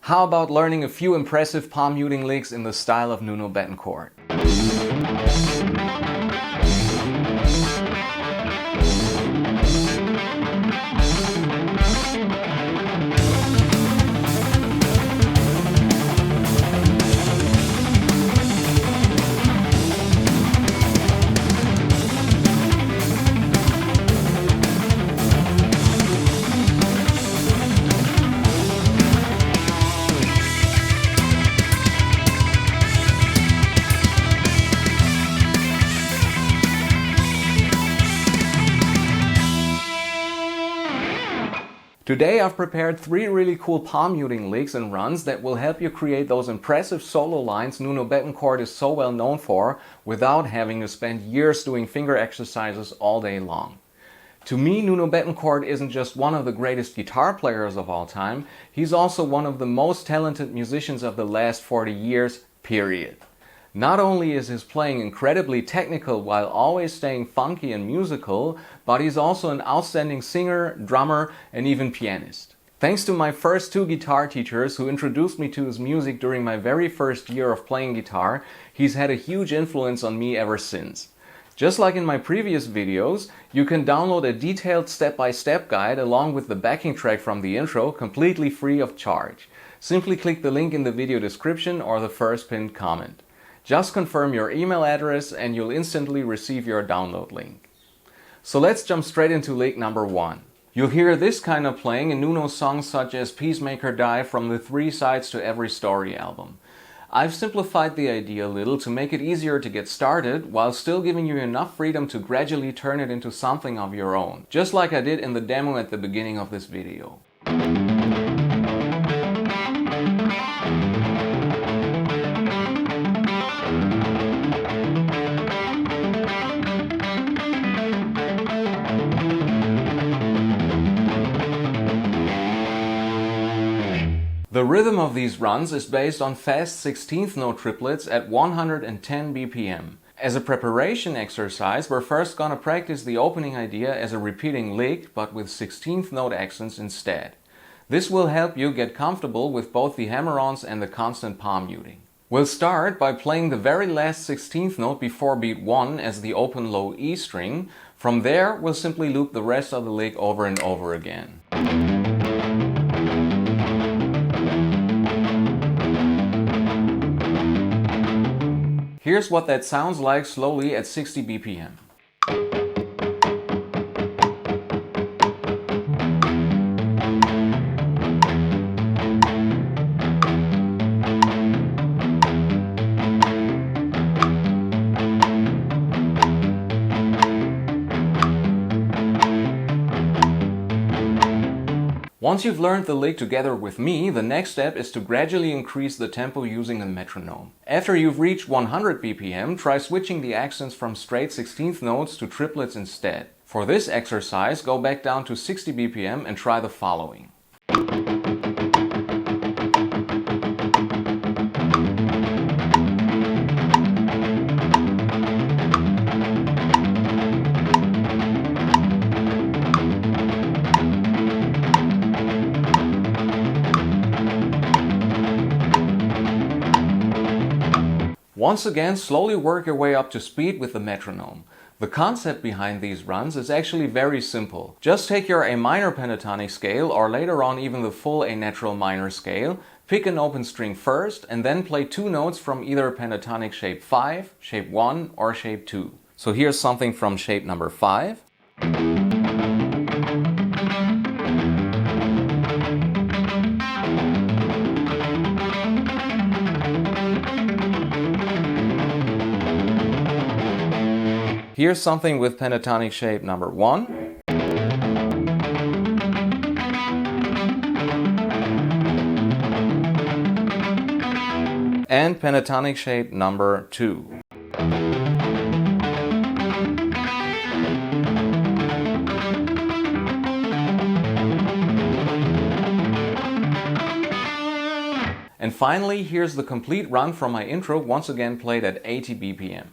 How about learning a few impressive palm muting licks in the style of Nuno Bettencourt? Today I've prepared 3 really cool palm muting licks and runs that will help you create those impressive solo lines Nuno Bettencourt is so well known for without having to spend years doing finger exercises all day long. To me, Nuno Bettencourt isn't just one of the greatest guitar players of all time, he's also one of the most talented musicians of the last 40 years, period. Not only is his playing incredibly technical while always staying funky and musical, but he's also an outstanding singer, drummer, and even pianist. Thanks to my first 2 guitar teachers who introduced me to his music during my very first year of playing guitar, he's had a huge influence on me ever since. Just like in my previous videos, you can download a detailed step-by-step guide along with the backing track from the intro completely free of charge. Simply click the link in the video description or the first pinned comment. Just confirm your email address and you'll instantly receive your download link. So let's jump straight into lick number 1. You'll hear this kind of playing in Nuno's songs such as Peacemaker Die from the 3 Sides to Every Story album. I've simplified the idea a little to make it easier to get started while still giving you enough freedom to gradually turn it into something of your own, just like I did in the demo at the beginning of this video. The rhythm of these runs is based on fast 16th note triplets at 110 BPM. As a preparation exercise, we're first gonna practice the opening idea as a repeating lick, but with 16th note accents instead. This will help you get comfortable with both the hammer-ons and the constant palm muting. We'll start by playing the very last 16th note before beat 1 as the open low E string. From there, we'll simply loop the rest of the lick over and over again. Here's what that sounds like slowly at 60 BPM. Once you've learned the lick together with me, the next step is to gradually increase the tempo using a metronome. After you've reached 100 BPM, try switching the accents from straight 16th notes to triplets instead. For this exercise, go back down to 60 BPM and try the following. Once again, slowly work your way up to speed with the metronome. The concept behind these runs is actually very simple. Just take your A minor pentatonic scale, or later on even the full A natural minor scale, pick an open string first, and then play 2 notes from either pentatonic shape 5, shape 1, or shape 2. So here's something from shape number 5. Here's something with pentatonic shape number 1. And pentatonic shape number 2. And finally, here's the complete run from my intro, once again played at 80 BPM.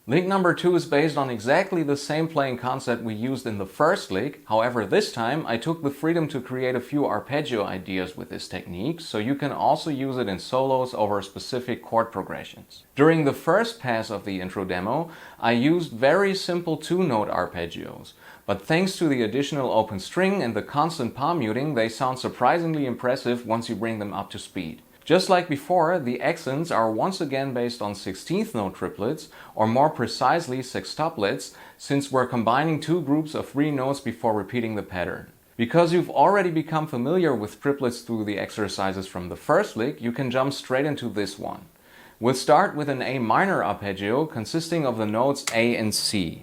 Lick number 2 is based on exactly the same playing concept we used in the first lick. However, this time I took the freedom to create a few arpeggio ideas with this technique, so you can also use it in solos over specific chord progressions. During the first pass of the intro demo, I used very simple 2-note arpeggios, but thanks to the additional open string and the constant palm muting, they sound surprisingly impressive once you bring them up to speed. Just like before, the accents are once again based on 16th note triplets, or more precisely sextuplets, since we're combining 2 groups of 3 notes before repeating the pattern. Because you've already become familiar with triplets through the exercises from the first lick, you can jump straight into this one. We'll start with an A minor arpeggio consisting of the notes A and C.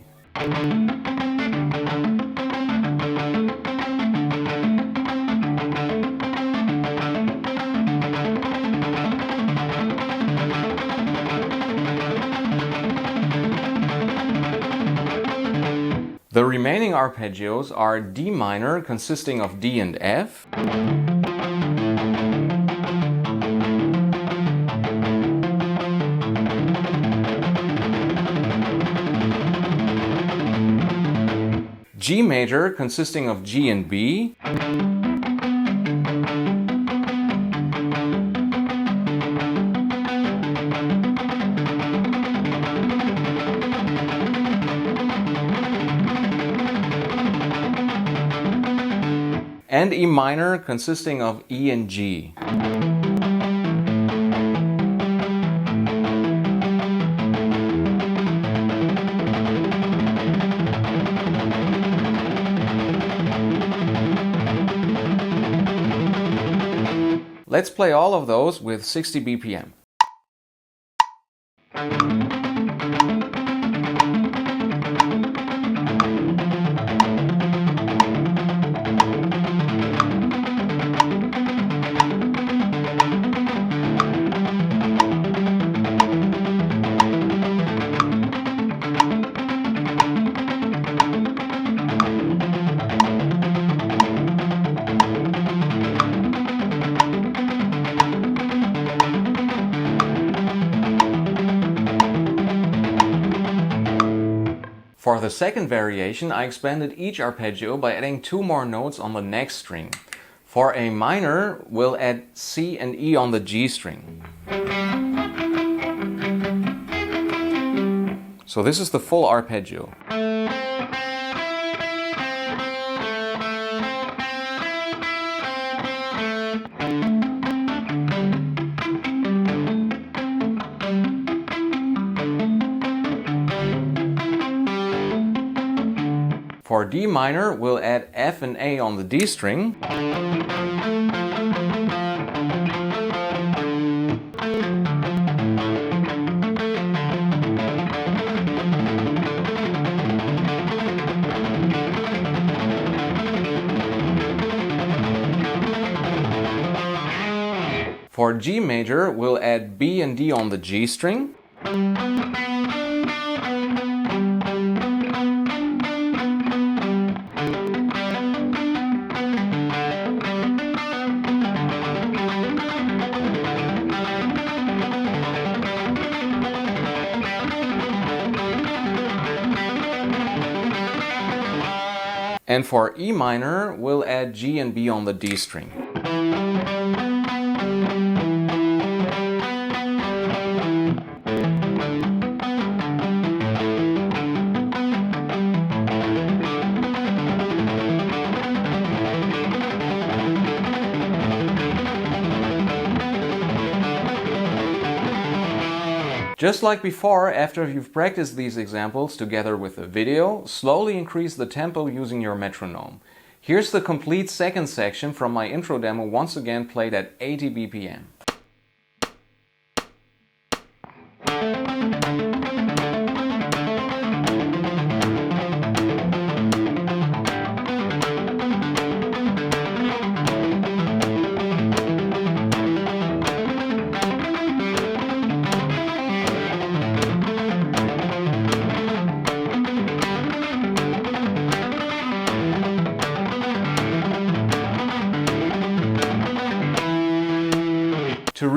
The remaining arpeggios are D minor consisting of D and F, G major consisting of G and B, and E minor consisting of E and G. Let's play all of those with 60 BPM. For the second variation, I expanded each arpeggio by adding 2 more notes on the next string. For A minor, we'll add C and E on the G string. So this is the full arpeggio. For D minor, we'll add F and A on the D string. For G major, we'll add B and D on the G string. And for E minor, we'll add G and B on the D string. Just like before, after you've practiced these examples together with the video, slowly increase the tempo using your metronome. Here's the complete second section from my intro demo, once again played at 80 BPM.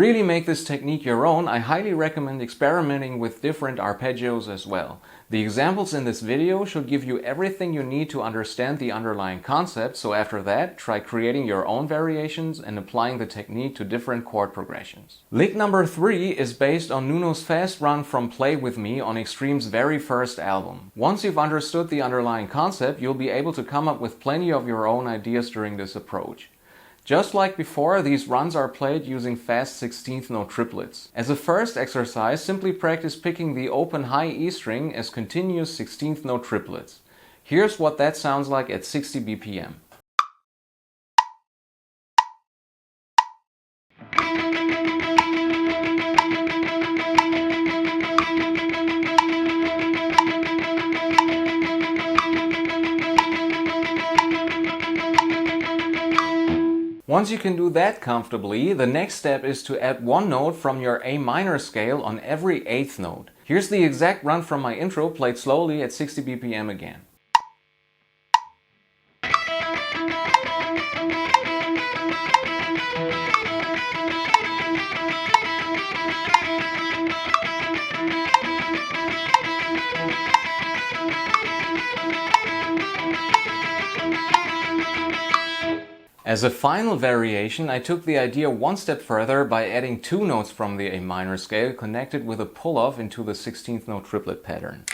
really make this technique your own, I highly recommend experimenting with different arpeggios as well. The examples in this video should give you everything you need to understand the underlying concept, so after that, try creating your own variations and applying the technique to different chord progressions. Lick number 3 is based on Nuno's fast run from Play With Me on Extreme's very first album. Once you've understood the underlying concept, you'll be able to come up with plenty of your own ideas during this approach. Just like before, these runs are played using fast 16th note triplets. As a first exercise, simply practice picking the open high E string as continuous 16th note triplets. Here's what that sounds like at 60 BPM. Once you can do that comfortably, the next step is to add one note from your A minor scale on every 8th note. Here's the exact run from my intro played slowly at 60 BPM again. As a final variation, I took the idea one step further by adding 2 notes from the A minor scale connected with a pull-off into the 16th note triplet pattern.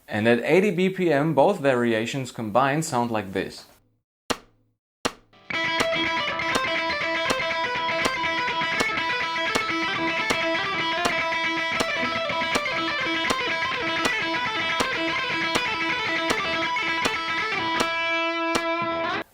And at 80 BPM, both variations combined sound like this.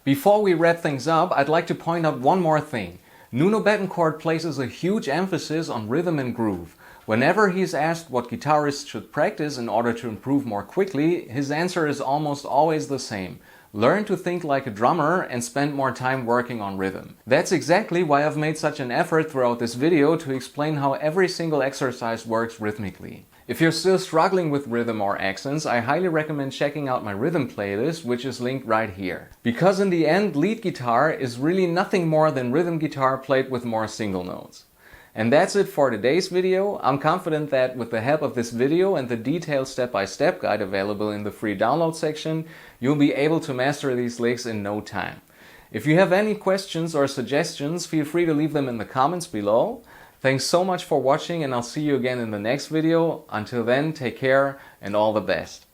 Before we wrap things up, I'd like to point out one more thing. Nuno Bettencourt places a huge emphasis on rhythm and groove. Whenever he's asked what guitarists should practice in order to improve more quickly, his answer is almost always the same. Learn to think like a drummer and spend more time working on rhythm. That's exactly why I've made such an effort throughout this video to explain how every single exercise works rhythmically. If you're still struggling with rhythm or accents, I highly recommend checking out my rhythm playlist, which is linked right here. Because in the end, lead guitar is really nothing more than rhythm guitar played with more single notes. And that's it for today's video. I'm confident that with the help of this video and the detailed step-by-step guide available in the free download section, you'll be able to master these licks in no time. If you have any questions or suggestions, feel free to leave them in the comments below. Thanks so much for watching, and I'll see you again in the next video. Until then, take care and all the best.